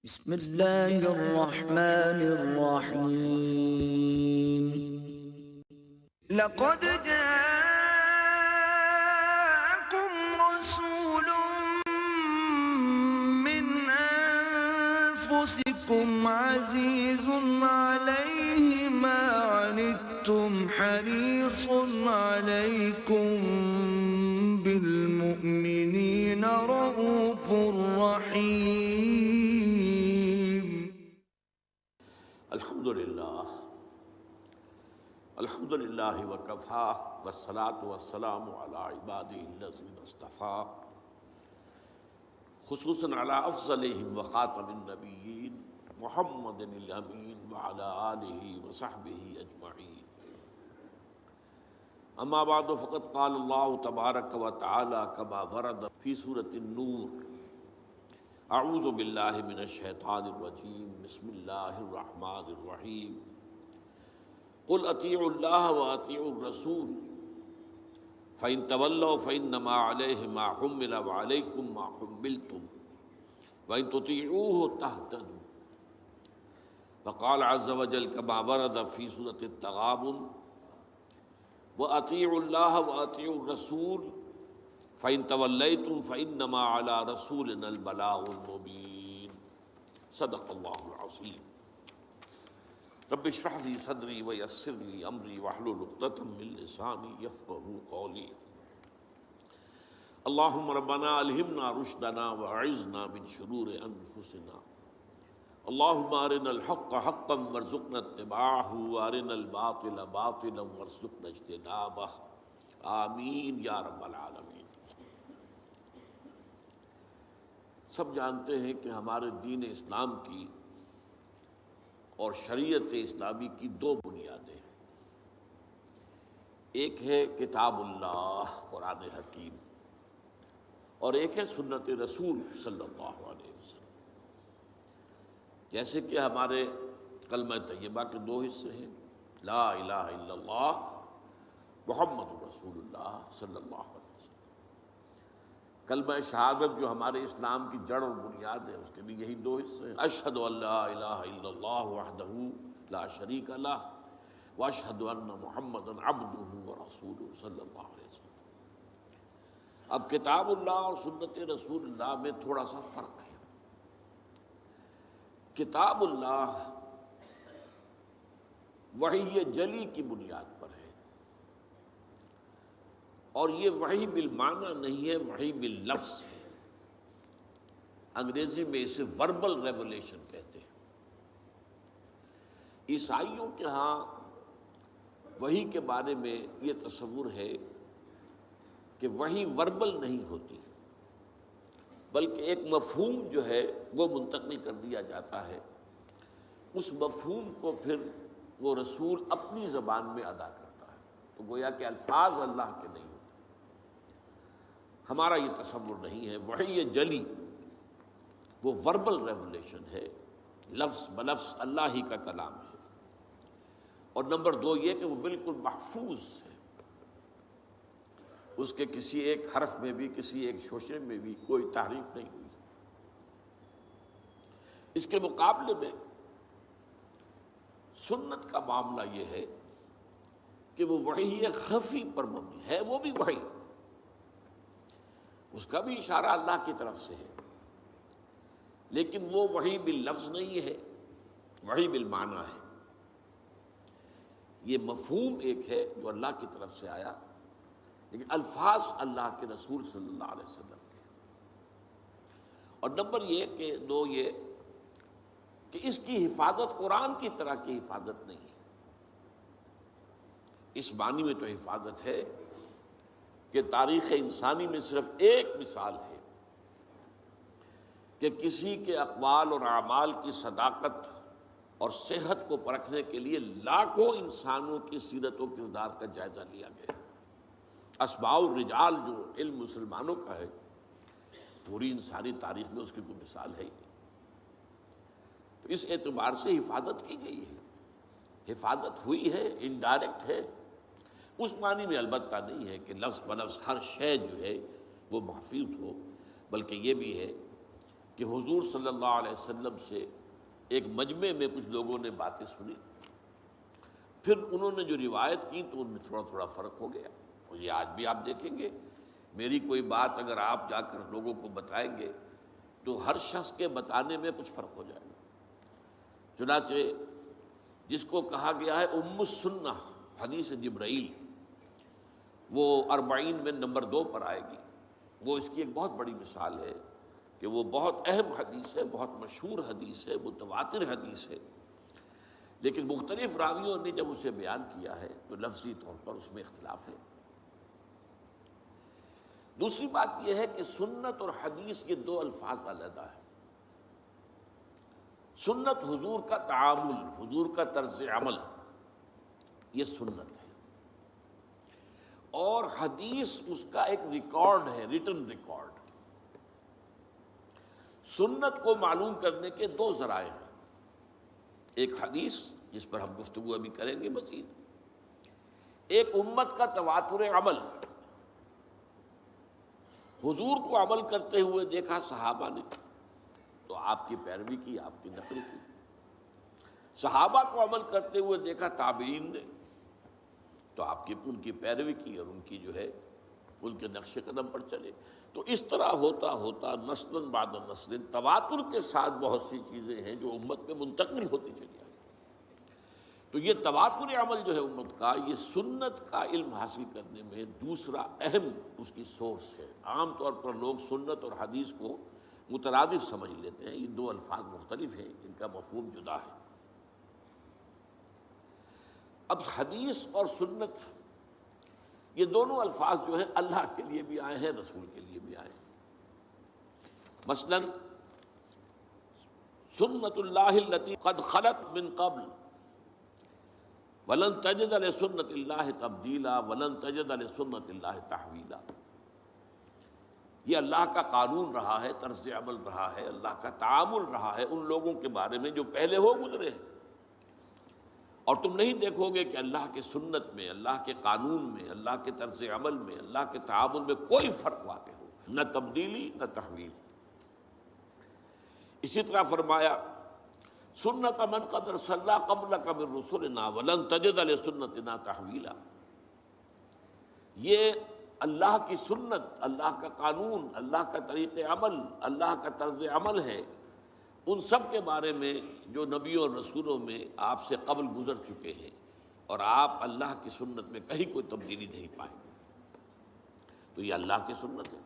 بسم الله الرحمن الرحيم. لقد جاءكم رسول من أنفسكم عزيز عليه ما عنتم حريص عليكم بالمؤمنين رؤوف رحيم. الحمد للہ وکفا والصلاة والسلام علی عبادہ الذین اصطفیٰ خصوصاً علی افضلہم وخاتم النبیین محمد الامین وعلی آلہ وصحبہ اجمعین. اما بعد فقد قال اللہ تبارک وتعالی کما ورد فی سورۃ النور: اعوذ باللہ من الشیطان الرجیم، بسم اللہ الرحمن الرحیم. قل اطیعوا اللہ واطیعوا الرسول فإن تولوا فإنما علیہ ما حمل وعلیکم ما حملتم وإن تطیعوہ تہتدوا. وقال عز وجل كما ورد في سورة التغابن: وأطيعوا الله وأطيعوا الرسول فإن توليتم فإنما على رسولنا البلاغ المبين. صدق الله العظيم. رب اشرح لي صدري ويسر لي أمري واحلل عقدة من لساني يفقهوا قولي. اللهم ربنا ألهمنا رشدنا وأعذنا من شرور أنفسنا. اللهم أرنا الحق حقا وارزقنا اتباعه وأرنا الباطل باطلا وارزقنا اجتنابه. آمین یا رب العالمین. سب جانتے ہیں کہ ہمارے دین اسلام کی اور شریعت اسلامی کی دو بنیادیں ہیں. ایک ہے کتاب اللہ قرآن حکیم، اور ایک ہے سنت رسول صلی اللہ علیہ وسلم. جیسے کہ ہمارے کلمہ طیبہ کے دو حصے ہیں: لا الہ الا اللہ محمد رسول اللہ صلی اللہ علیہ وسلم. کلمہ شہادت جو ہمارے اسلام کی جڑ اور بنیاد ہے، اس کے بھی یہی دو حصے ہیں: اشہد ان لا الہ الا اللہ وحدہ لا شریک لہ واشہد ان محمدا عبدہ ورسولہ صلی اللہ علیہ وسلم. اب کتاب اللہ اور سنت رسول اللہ میں تھوڑا سا فرق ہے. کتاب اللہ وحی جلی کی بنیاد پر ہے، اور یہ وحی بالمعنی نہیں ہے، وحی باللفظ ہے. انگریزی میں اسے وربل ریولیشن کہتے ہیں. عیسائیوں کے ہاں وحی کے بارے میں یہ تصور ہے کہ وحی وربل نہیں ہوتی، بلکہ ایک مفہوم جو ہے وہ منتقل کر دیا جاتا ہے. اس مفہوم کو پھر وہ رسول اپنی زبان میں ادا کرتا ہے. تو گویا کہ الفاظ اللہ کے نہیں ہوتے. ہمارا یہ تصور نہیں ہے. وحی جلی وہ وربل ریولیشن ہے، لفظ بلفظ اللہ ہی کا کلام ہے. اور نمبر دو یہ کہ وہ بالکل محفوظ ہے، اس کے کسی ایک حرف میں بھی کسی ایک شوشے میں بھی کوئی تحریف نہیں ہوئی. اس کے مقابلے میں سنت کا معاملہ یہ ہے کہ وہ وحی خفی پر مبنی ہے. وہ بھی وحی، اس کا بھی اشارہ اللہ کی طرف سے ہے، لیکن وہ وحی باللفظ نہیں ہے، وحی بالمعنی ہے. یہ مفہوم ایک ہے جو اللہ کی طرف سے آیا، لیکن الفاظ اللہ کے رسول صلی اللہ علیہ وسلم کے. اور نمبر یہ کہ اس کی حفاظت قرآن کی طرح کی حفاظت نہیں ہے. اس معنی میں تو حفاظت ہے کہ تاریخ انسانی میں صرف ایک مثال ہے کہ کسی کے اقوال اور اعمال کی صداقت اور صحت کو پرکھنے کے لیے لاکھوں انسانوں کی سیرت و کردار کا جائزہ لیا گیا. اسماء الرجال جو علم مسلمانوں کا ہے، پوری انسانی تاریخ میں اس کی کوئی مثال ہے ہی نہیں. تو اس اعتبار سے حفاظت کی گئی ہے، حفاظت ہوئی ہے، انڈائریکٹ ہے. اس معنی میں البتہ نہیں ہے کہ لفظ بلفظ ہر شے جو ہے وہ محفوظ ہو، بلکہ یہ بھی ہے کہ حضور صلی اللہ علیہ وسلم سے ایک مجمع میں کچھ لوگوں نے باتیں سنی، پھر انہوں نے جو روایت کی تو ان میں تھوڑا تھوڑا فرق ہو گیا. اور یہ آج بھی آپ دیکھیں گے، میری کوئی بات اگر آپ جا کر لوگوں کو بتائیں گے تو ہر شخص کے بتانے میں کچھ فرق ہو جائے گا. چنانچہ جس کو کہا گیا ہے ام السنہ حدیث جبرائیل، وہ 40 میں نمبر 2 پر آئے گی. وہ اس کی ایک بہت بڑی مثال ہے کہ وہ بہت اہم حدیث ہے، بہت مشہور حدیث ہے، متواتر حدیث ہے، لیکن مختلف راویوں نے جب اسے بیان کیا ہے تو لفظی طور پر اس میں اختلاف ہے. دوسری بات یہ ہے کہ سنت اور حدیث یہ دو الفاظ علیحدہ ہیں. سنت حضور کا تعامل، حضور کا طرز عمل، یہ سنت ہے، اور حدیث اس کا ایک ریکارڈ ہے، ریٹن ریکارڈ. سنت کو معلوم کرنے کے دو ذرائع ہیں، ایک حدیث جس پر ہم گفتگو ابھی کریں گے مزید، ایک امت کا تواتر عمل. حضور کو عمل کرتے ہوئے دیکھا صحابہ نے تو آپ کی پیروی کی، آپ کی نقل کی. صحابہ کو عمل کرتے ہوئے دیکھا تابعین نے تو آپ کی ان کی پیروی کی اور ان کی جو ہے ان کے نقش قدم پر چلے. تو اس طرح ہوتا ہوتا نسل بعد نسل تواتر کے ساتھ بہت سی چیزیں ہیں جو امت میں منتقل ہوتی چلی آئی. تو یہ تواتر عمل جو ہے امت کا، یہ سنت کا علم حاصل کرنے میں دوسرا اہم اس کی سورس ہے. عام طور پر لوگ سنت اور حدیث کو مترادف سمجھ لیتے ہیں، یہ دو الفاظ مختلف ہیں، ان کا مفہوم جدا ہے. اب حدیث اور سنت یہ دونوں الفاظ جو ہیں اللہ کے لیے بھی آئے ہیں، رسول کے لیے بھی آئے ہیں. مثلا سنت اللہ التی قد خلت من قبل ولن تجد لسنت اللہ تبدیلا ولن تجد لسنت اللہ تحویلا. یہ اللہ کا قانون رہا ہے، طرز عمل رہا ہے، اللہ کا تعامل رہا ہے ان لوگوں کے بارے میں جو پہلے ہو گزرے ہیں. اور تم نہیں دیکھو گے کہ اللہ کے سنت میں، اللہ کے قانون میں، اللہ کے طرز عمل میں، اللہ کے تعامل میں کوئی فرق واقع ہو، نہ تبدیلی نہ تحویل. اسی طرح فرمایا سنت من قد ارسلنا قبلک من رسلنا ولن تجد لسنتنا تحویلا. یہ اللہ کی سنت، اللہ کا قانون، اللہ کا طریق عمل، اللہ کا طرز عمل ہے ان سب کے بارے میں جو نبیوں اور رسولوں میں آپ سے قبل گزر چکے ہیں، اور آپ اللہ کی سنت میں کہیں کوئی تبدیلی نہیں پائیں گے. تو یہ اللہ کی سنت ہے،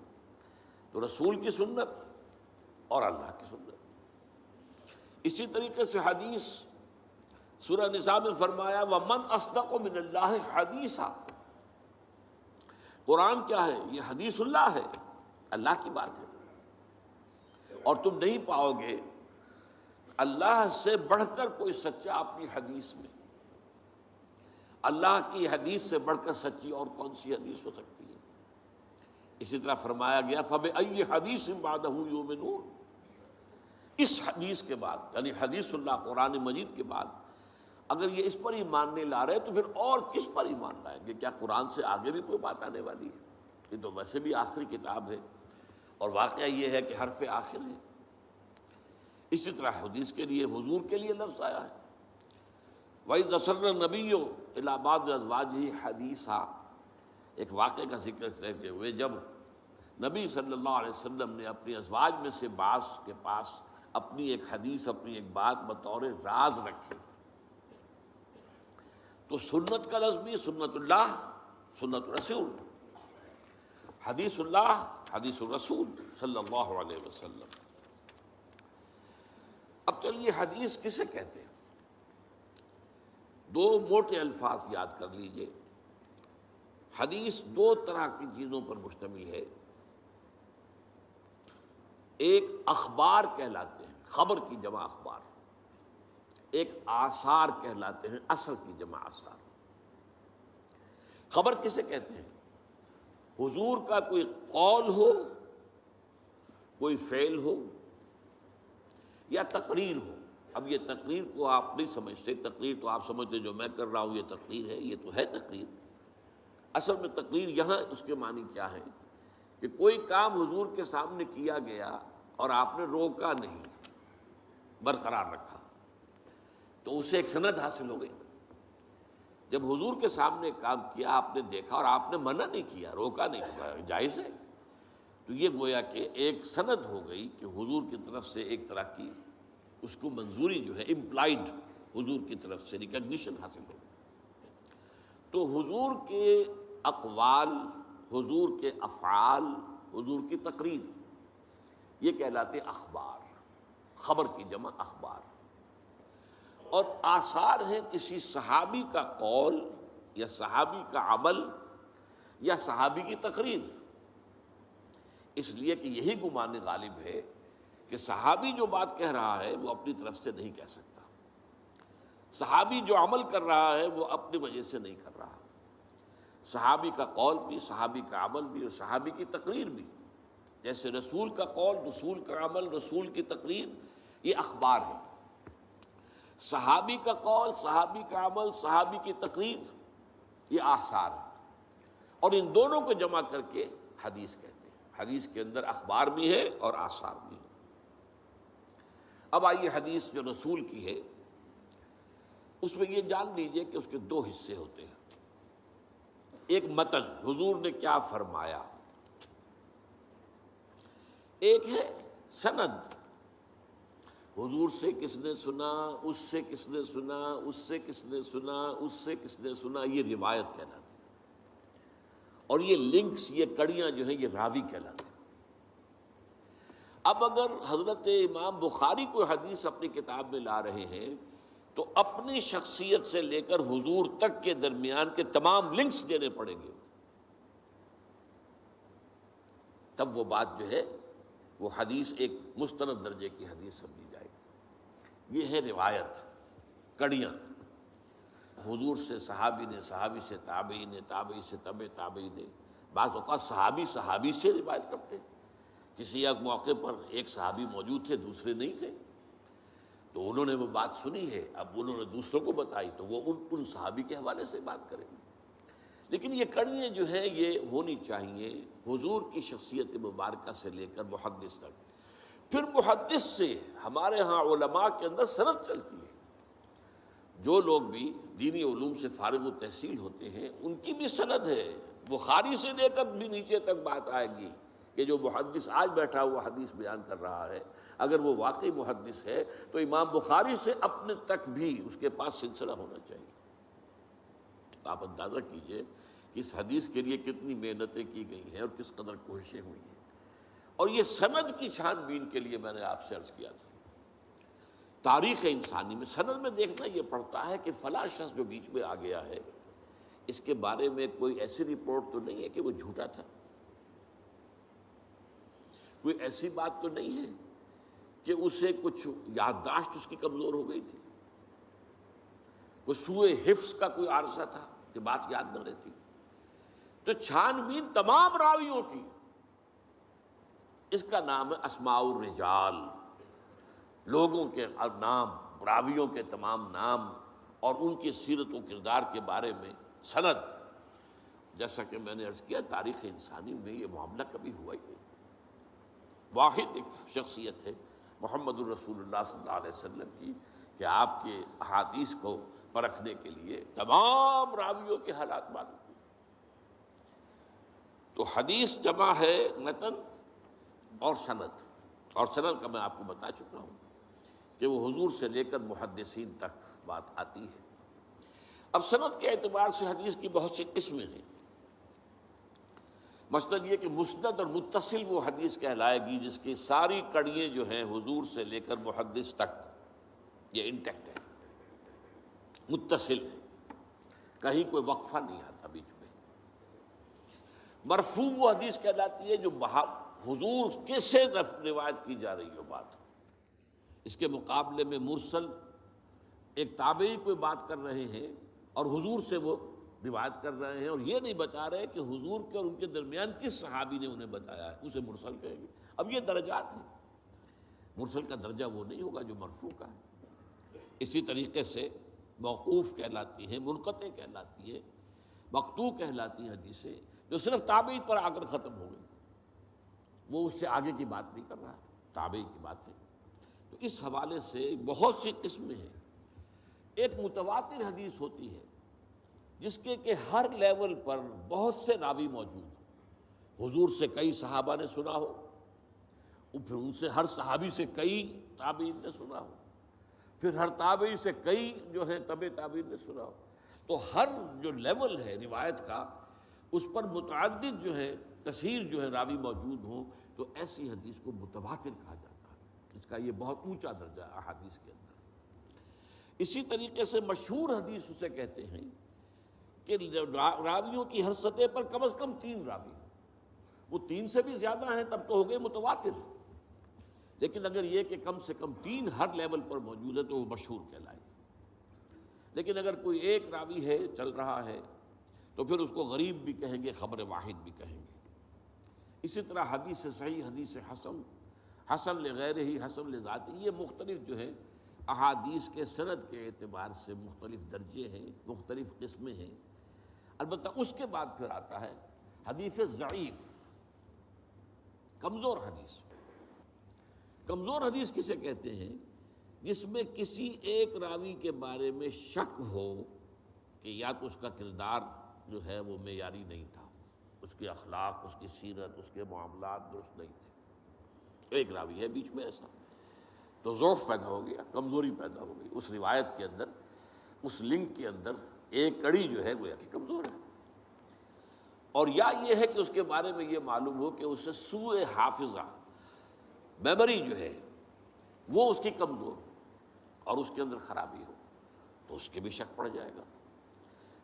تو رسول کی سنت اور اللہ کی سنت. اسی طریقے سے حدیث سورہ نساء میں فرمایا وَمَنْ أَصْدَقُ مِنَ اللَّهِ حَدِيثًا. قرآن کیا ہے؟ یہ حدیث اللہ ہے، اللہ کی بات ہے، اور تم نہیں پاؤ گے اللہ سے بڑھ کر کوئی سچا اپنی حدیث میں. اللہ کی حدیث سے بڑھ کر سچی اور کون سی حدیث ہو سکتی ہے؟ اسی طرح فرمایا گیا فَبِأَيِّ حَدِيثٍ بَعْدَهُ يُؤْمِنُونَ. اس حدیث کے بعد یعنی حدیث اللہ قرآن مجید کے بعد اگر یہ اس پر ایمان نہیں لا رہے تو پھر اور کس پر ایمان لائیں گے؟ کیا قرآن سے آگے بھی کوئی بات آنے والی ہے؟ یہ تو ویسے بھی آخری کتاب ہے، اور واقعہ یہ ہے کہ حرف آخر ہے. اسی طرح حدیث کے لیے، حضور کے لیے لفظ آیا ہے وَإِذْ أَسَرَّ النَّبِيُّ إِلَىٰ بَعْضِ أَزْوَاجِهِ حَدِيثًا. ایک واقعے کا ذکر کرتے ہوئے جب نبی صلی اللہ علیہ وسلم نے اپنی ازواج میں سے بعض کے پاس اپنی ایک حدیث، اپنی ایک بات بطور راز رکھی، تو سنت کا لفظ بھی سنت اللہ، سنت رسول، حدیث اللہ، حدیث الرسول صلی اللہ علیہ وسلم. اب چلیے حدیث کسے کہتے ہیں؟ دو موٹے الفاظ یاد کر لیجئے. حدیث دو طرح کی چیزوں پر مشتمل ہے. ایک اخبار کہلاتے ہیں، خبر کی جمع اخبار. ایک آثار کہلاتے ہیں، اثر کی جمع آثار. خبر کسے کہتے ہیں؟ حضور کا کوئی قول ہو، کوئی فعل ہو یا تقریر ہو. اب یہ تقریر کو آپ نہیں سمجھتے، تقریر تو آپ سمجھتے جو میں کر رہا ہوں یہ تقریر ہے، یہ تو ہے تقریر. اصل میں تقریر یہاں اس کے معنی کیا ہے کہ کوئی کام حضور کے سامنے کیا گیا اور آپ نے روکا نہیں، برقرار رکھا، تو اسے ایک سند حاصل ہو گئی۔ جب حضور کے سامنے کام کیا، آپ نے دیکھا اور آپ نے منع نہیں کیا، روکا نہیں، کہا جائز ہے، تو یہ گویا کہ ایک سند ہو گئی کہ حضور کی طرف سے ایک طرح کی اس کو منظوری جو ہے امپلائڈ، حضور کی طرف سے ریکگنیشن حاصل ہو گئی۔ تو حضور کے اقوال، حضور کے افعال، حضور کی تقریر، یہ کہلاتے اخبار، خبر کی جمع اخبار۔ اور آثار ہیں کسی صحابی کا قول یا صحابی کا عمل یا صحابی کی تقریر، اس لیے کہ یہی گمان غالب ہے کہ صحابی جو بات کہہ رہا ہے وہ اپنی طرف سے نہیں کہہ سکتا، صحابی جو عمل کر رہا ہے وہ اپنی وجہ سے نہیں کر رہا۔ صحابی کا قول بھی، صحابی کا عمل بھی اور صحابی کی تقریر بھی، جیسے رسول کا قول، رسول کا عمل، رسول کی تقریر، یہ اخبار ہے۔ صحابی کا قول، صحابی کا عمل، صحابی کی تقریر، یہ آثار ہے، اور ان دونوں کو جمع کر کے حدیث کہتے ہیں۔ حدیث کے اندر اخبار بھی ہے اور آثار بھی ہے۔ اب آئیے حدیث جو رسول کی ہے اس میں یہ جان لیجئے کہ اس کے دو حصے ہوتے ہیں۔ ایک متن، حضور نے کیا فرمایا، ایک ہے سند، حضور سے کس نے سنا، اس سے کس نے سنا، اس سے کس نے سنا، اس سے کس نے سنا، یہ روایت کہلاتی ہے۔ اور یہ لنکس، یہ کڑیاں جو ہیں، یہ راوی کہلاتے ہیں۔ اب اگر حضرت امام بخاری کوئی حدیث اپنی کتاب میں لا رہے ہیں تو اپنی شخصیت سے لے کر حضور تک کے درمیان کے تمام لنکس دینے پڑیں گے، تب وہ بات جو ہے وہ حدیث ایک مستند درجے کی حدیث سمجھی جائے گی۔ یہ ہے روایت، کڑیاں، حضور سے صحابی نے، صحابی سے تابعی نے، تابعی سے تبع تابعی نے، بعض اوقات صحابی صحابی سے روایت کرتے ہیں۔ کسی ایک موقع پر ایک صحابی موجود تھے، دوسرے نہیں تھے، تو انہوں نے وہ بات سنی ہے، اب انہوں نے دوسروں کو بتائی تو وہ ان صحابی کے حوالے سے بات کریں گے۔ لیکن یہ کڑیاں جو ہیں یہ ہونی چاہیے حضور کی شخصیت مبارکہ سے لے کر محدث تک۔ پھر محدث سے ہمارے ہاں علماء کے اندر سند چلتی ہے، جو لوگ بھی دینی علوم سے فارغ التحصیل ہوتے ہیں ان کی بھی سند ہے، بخاری سے لے کر بھی نیچے تک بات آئے گی کہ جو محدث آج بیٹھا ہوا حدیث بیان کر رہا ہے، اگر وہ واقعی محدث ہے تو امام بخاری سے اپنے تک بھی اس کے پاس سلسلہ ہونا چاہیے۔ آپ اندازہ کیجئے کہ اس حدیث کے لیے کتنی محنتیں کی گئی ہیں اور کس قدر کوششیں ہوئی ہیں، اور یہ سند کی چھان بین کے لیے میں نے آپ سے عرض کیا تھا۔ تاریخ انسانی میں سند میں دیکھنا یہ پڑتا ہے کہ فلاں شخص جو بیچ میں آ گیا ہے اس کے بارے میں کوئی ایسی رپورٹ تو نہیں ہے کہ وہ جھوٹا تھا، کوئی ایسی بات تو نہیں ہے کہ اسے کچھ یادداشت اس کی کمزور ہو گئی تھی، کوئی سوء حفظ کا کوئی عارضہ تھا کہ بات یاد نہ رہتی۔ تو چھان بین تمام راویوں کی، اس کا نام ہے اسماء الرجال، لوگوں کے نام، راویوں کے تمام نام اور ان کی سیرت و کردار کے بارے میں سند۔ جیسا کہ میں نے عرض کیا تاریخ انسانی میں یہ معاملہ کبھی ہوا ہی نہیں۔ واحد ایک شخصیت ہے محمد الرسول اللہ صلی اللہ علیہ وسلم کی کہ آپ کے احادیث کو پرکھنے کے لیے تمام راویوں کے حالات معلوم۔ تو حدیث جمع ہے متن اور سند، اور سند کا میں آپ کو بتا چکا ہوں کہ وہ حضور سے لے کر محدثین تک بات آتی ہے۔ اب سند کے اعتبار سے حدیث کی بہت سی قسمیں ہیں۔ مثلاً یہ کہ مسند اور متصل وہ حدیث کہلائے گی جس کی ساری کڑیاں جو ہیں حضور سے لے کر محدث تک یہ انٹیکٹ ہے، متصل ہے، کہیں کوئی وقفہ نہیں آتا بیچ میں۔ مرفوع وہ حدیث کہلاتی ہے جو حضور کے سے روایت کی جا رہی ہو بات۔ اس کے مقابلے میں مرسل ایک تابعی کوئی بات کر رہے ہیں اور حضور سے وہ روایت کر رہے ہیں اور یہ نہیں بتا رہے کہ حضور کے اور ان کے درمیان کس صحابی نے انہیں بتایا ہے، اسے مرسل کہیں گے۔ اب یہ درجات ہیں، مرسل کا درجہ وہ نہیں ہوگا جو مرفوع کا ہے۔ اسی طریقے سے موقوف کہلاتی ہیں، منقطع کہلاتی ہے، مقطوع کہلاتی ہیں حدیثیں جو صرف تابعی پر آ کر ختم ہو گئی، وہ اس سے آگے کی بات نہیں کر رہا۔ تابعی کی بات ہے۔ تو اس حوالے سے بہت سی قسمیں ہیں۔ ایک متواتر حدیث ہوتی ہے جس کے کہ ہر لیول پر بہت سے راوی موجود ہوں، حضور سے کئی صحابہ نے سنا ہو، پھر ان سے ہر صحابی سے کئی تابعین نے سنا ہو، پھر ہر تابعی سے کئی جو ہے تبع تابعین نے سنا ہو، تو ہر جو لیول ہے روایت کا اس پر متعدد جو ہے کثیر جو ہے راوی موجود ہوں، تو ایسی حدیث کو متواتر کہا جاتا ہے۔ اس کا یہ بہت اونچا درجہ ہے احادیث کے اندر۔ اسی طریقے سے مشہور حدیث اسے کہتے ہیں کہ راویوں کی ہر سطح پر کم از کم 3 راوی ہوں، وہ 3 سے بھی زیادہ ہیں تب تو ہو گئے متواتر، لیکن اگر یہ کہ کم سے کم 3 ہر لیول پر موجود ہے تو وہ مشہور کہلائے گا۔ لیکن اگر کوئی ایک راوی ہے چل رہا ہے تو پھر اس کو غریب بھی کہیں گے، خبر واحد بھی کہیں گے۔ اسی طرح حدیث صحیح، حدیث حسن، حسن لغیرہ ہی، حسن لذاتہ، یہ مختلف جو ہے احادیث کے سند کے اعتبار سے مختلف درجے ہیں، مختلف قسمیں ہیں۔ البتہ اس کے بعد پھر آتا ہے حدیث ضعیف، کمزور حدیث۔ کمزور حدیث کسے کہتے ہیں؟ جس میں کسی ایک راوی کے بارے میں شک ہو کہ یا تو اس کا کردار جو ہے وہ معیاری نہیں تھا، اس کے اخلاق، اس کی سیرت، اس کے معاملات درست نہیں تھے، ایک راوی ہے بیچ میں ایسا، تو ضعف پیدا ہو گیا، کمزوری پیدا ہو گئی اس روایت کے اندر، اس لنک کے اندر ایک کڑی جو ہے گویا کہ کمزور ہے۔ اور یا یہ ہے کہ اس کے بارے میں یہ معلوم ہو کہ اسے سوء حافظہ، میموری جو ہے وہ اس کی کمزور ہو اور اس کے اندر خرابی ہو، تو اس کے بھی شک پڑ جائے گا۔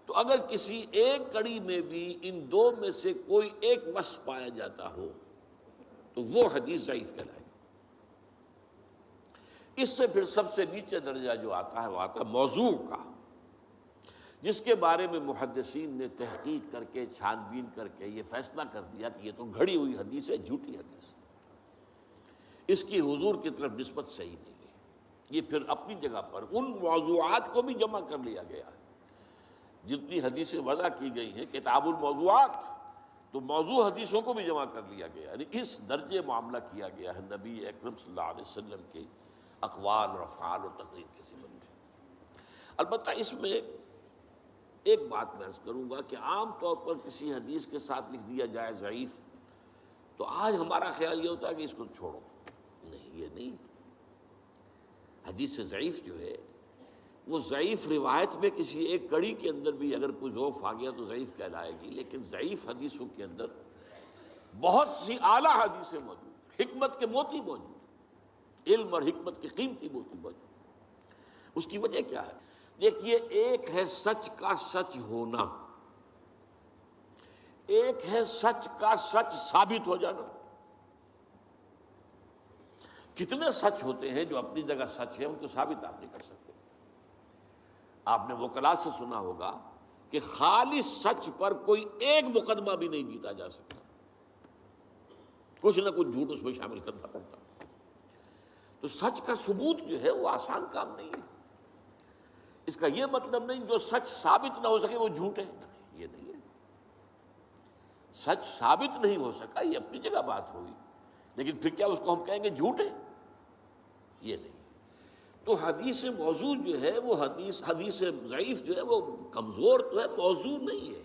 تو اگر کسی ایک کڑی میں بھی ان 2 میں سے کوئی ایک وصف پایا جاتا ہو تو وہ حدیث ضعیف کہلائے گی۔ اس سے پھر سب سے نیچے درجہ جو آتا ہے وہ آتا ہے موضوع کا، جس کے بارے میں محدثین نے تحقیق کر کے، چھان بین کر کے یہ فیصلہ کر دیا کہ یہ تو گھڑی ہوئی حدیث ہے، جھوٹی حدیث، اس کی حضور کی طرف نسبت صحیح نہیں ہے۔ یہ پھر اپنی جگہ پر ان موضوعات کو بھی جمع کر لیا گیا ہے، جتنی حدیثیں وضع کی گئی ہیں کتاب الموضوعات، تو موضوع حدیثوں کو بھی جمع کر لیا گیا، یعنی اس درجے معاملہ کیا گیا ہے نبی اکرم صلی اللہ علیہ وسلم کے اقوال اور افعال و تقریر کے ضمن میں۔ البتہ اس میں ایک بات میں عرض کروں گا کہ عام طور پر کسی حدیث کے ساتھ لکھ دیا جائے ضعیف، تو آج ہمارا خیال یہ ہوتا ہے کہ اس کو چھوڑو، نہیں، یہ نہیں۔ حدیث ضعیف جو ہے وہ ضعیف روایت میں کسی ایک کڑی کے اندر بھی اگر کوئی ضعف آ گیا تو ضعیف کہلائے گی، لیکن ضعیف حدیثوں کے اندر بہت سی اعلیٰ حدیثیں موجود، حکمت کے موتی موجود، علم اور حکمت کے قیمتی موتی موجود۔ اس کی وجہ کیا ہے؟ دیکھیے، ایک ہے سچ کا سچ ہونا، ایک ہے سچ کا سچ ثابت ہو جانا۔ کتنے سچ ہوتے ہیں جو اپنی جگہ سچ ہے، ان کو ثابت آپ نہیں کر سکتے۔ آپ نے وکلاء سے سنا ہوگا کہ خالص سچ پر کوئی ایک مقدمہ بھی نہیں جیتا جا سکتا، کچھ نہ کچھ جھوٹ اس میں شامل کرنا پڑتا۔ تو سچ کا ثبوت جو ہے وہ آسان کام نہیں ہے۔ اس کا یہ مطلب نہیں جو سچ ثابت نہ ہو سکے وہ جھوٹ ہے، یہ نہیں ہے۔ سچ ثابت نہیں ہو سکا، یہ اپنی جگہ بات ہوئی، لیکن پھر کیا اس کو ہم کہیں گے جھوٹ ہے؟ یہ نہیں۔ تو حدیث موضوع جو ہے وہ حدیث ضعیف جو ہے وہ کمزور تو ہے، موضوع نہیں ہے،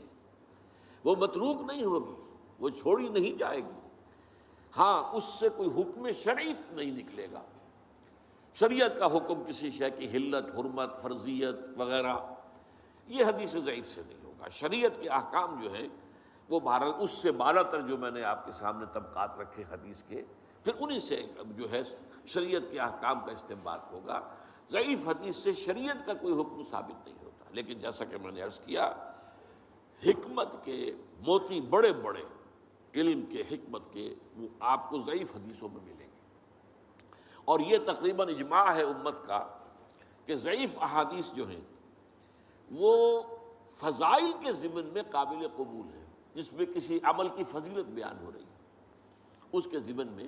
وہ متروک نہیں ہوگی، وہ چھوڑی نہیں جائے گی۔ ہاں، اس سے کوئی حکم شرعی نہیں نکلے گا، شریعت کا حکم کسی شے کی حلت، حرمت، فرضیت وغیرہ، یہ حدیث ضعیف سے نہیں ہوگا۔ شریعت کے احکام جو ہیں وہ اس سے بالا تر جو میں نے آپ کے سامنے طبقات رکھے حدیث کے، پھر انہی سے جو ہے شریعت کے احکام کا استنباط ہوگا۔ ضعیف حدیث سے شریعت کا کوئی حکم ثابت نہیں ہوتا، لیکن جیسا کہ میں نے عرض کیا، حکمت کے موتی بڑے بڑے، علم کے، حکمت کے، وہ آپ کو ضعیف حدیثوں میں ملیں گے۔ اور یہ تقریباً اجماع ہے امت کا کہ ضعیف احادیث جو ہیں وہ فضائل کے ضمن میں قابل قبول ہیں، جس میں کسی عمل کی فضیلت بیان ہو رہی ہے، اس کے ضمن میں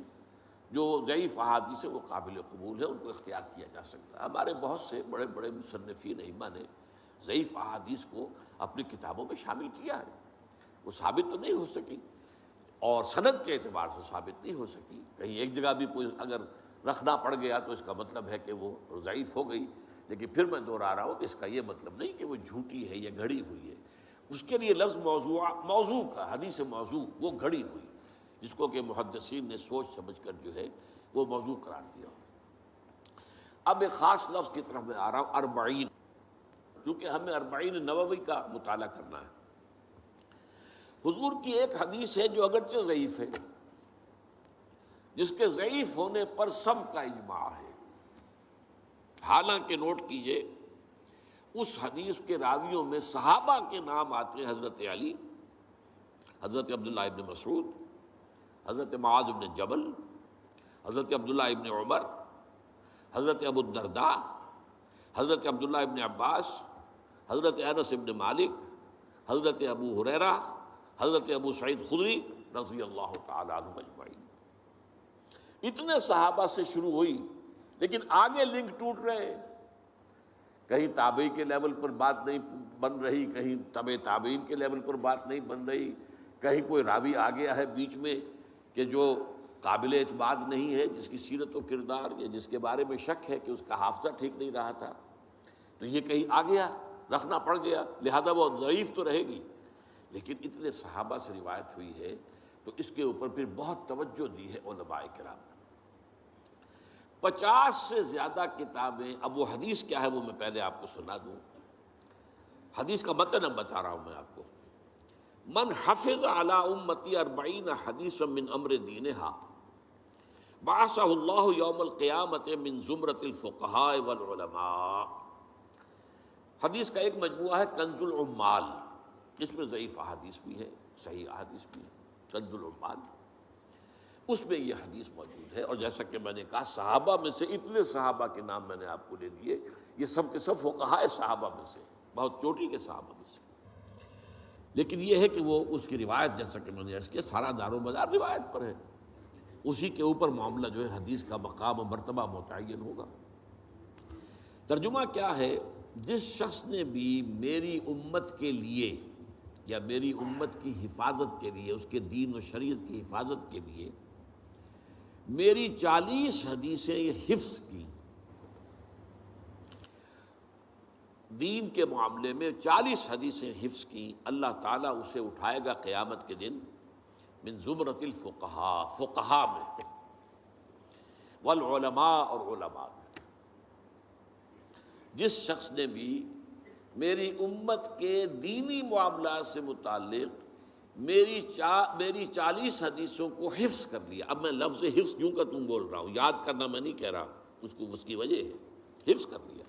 جو ضعیف احادیث ہے وہ قابل قبول ہے، ان کو اختیار کیا جا سکتا ہے۔ ہمارے بہت سے بڑے بڑے مصنفین ائمہ نے ضعیف احادیث کو اپنی کتابوں میں شامل کیا ہے، وہ ثابت تو نہیں ہو سکی، اور سند کے اعتبار سے ثابت نہیں ہو سکی. کہیں ایک جگہ بھی کوئی اگر رکھنا پڑ گیا تو اس کا مطلب ہے کہ وہ ضعیف ہو گئی. لیکن پھر میں دوہرا رہا ہوں کہ اس کا یہ مطلب نہیں کہ وہ جھوٹی ہے یا گھڑی ہوئی ہے. اس کے لیے لفظ موضوع کا، حدیث موضوع، وہ گھڑی ہوئی جس کو کہ محدثین نے سوچ سمجھ کر جو ہے وہ موضوع قرار دیا. اب ایک خاص لفظ کی طرف میں آ رہا ہوں، اربعین. چونکہ ہمیں اربعین نووی کا مطالعہ کرنا ہے. حضور کی ایک حدیث ہے جو اگرچہ ضعیف ہے، جس کے ضعیف ہونے پر سب کا اجماع ہے. حالانکہ نوٹ کیجئے اس حدیث کے راویوں میں صحابہ کے نام آتے ہیں: حضرت علی، حضرت عبداللہ ابن مسعود، حضرت معاذ ابن جبل، حضرت عبداللہ ابن عمر، حضرت ابو الدرداء، حضرت عبداللہ ابن عباس، حضرت انس ابن مالک، حضرت ابو ہریرہ، حضرت ابو سعید خدری رضی اللہ تعالی عنہم اجمعین. اتنے صحابہ سے شروع ہوئی، لیکن آگے لنک ٹوٹ رہے ہیں. کہیں تابعی کے لیول پر بات نہیں بن رہی، کہیں تبع تابعین کے لیول پر بات نہیں بن رہی، کہیں کوئی راوی آ گیا ہے بیچ میں کہ جو قابل اعتماد نہیں ہے، جس کی سیرت و کردار یا جس کے بارے میں شک ہے کہ اس کا حافظہ ٹھیک نہیں رہا تھا، تو یہ کہیں آ گیا، رکھنا پڑ گیا، لہذا وہ ضعیف تو رہے گی. لیکن اتنے صحابہ سے روایت ہوئی ہے تو اس کے اوپر پھر بہت توجہ دی ہے علماء کرام نے. 50 سے زیادہ کتابیں. اب وہ حدیث کیا ہے وہ میں پہلے آپ کو سنا دوں. حدیث کا متن اب بتا رہا ہوں میں آپ کو. من حفظ علی امتی 40 حدیثا من امر دینہا بعثہ اللہ یوم القیامت من زمرۃ الفقہاء والعلماء. حدیث کا ایک مجموعہ ہے کنز العمال، جس میں ضعیف احادیث بھی ہے، صحیح احادیث بھی ہے. کنز العمال، اس میں یہ حدیث موجود ہے. اور جیسا کہ میں نے کہا صحابہ میں سے اتنے صحابہ کے نام میں نے آپ کو دے دیے، یہ سب کے سب فقہاء صحابہ میں سے، بہت چوٹی کے صحابہ میں سے. لیکن یہ ہے کہ وہ اس کی روایت، جیسا کہ میں نے عرض کیا، سارا دار و مدار روایت پر ہے. اسی کے اوپر معاملہ جو ہے حدیث کا مقام و مرتبہ متعین ہوگا. ترجمہ کیا ہے؟ جس شخص نے بھی میری امت کے لیے یا میری امت کی حفاظت کے لیے، اس کے دین و شریعت کی حفاظت کے لیے میری 40 حدیثیں یہ حفظ کی، دین کے معاملے میں 40 حدیثیں حفظ کی، اللہ تعالیٰ اسے اٹھائے گا قیامت کے دن من زمرۃ الفقہاء، فقہاء میں، والعلماء، اور علماء میں. جس شخص نے بھی میری امت کے دینی معاملات سے متعلق میری 40 حدیثوں کو حفظ کر لیا. اب میں لفظ حفظ کیوں کا تم بول رہا ہوں، یاد کرنا میں نہیں کہہ رہا، اس کی وجہ ہے حفظ کر لیا.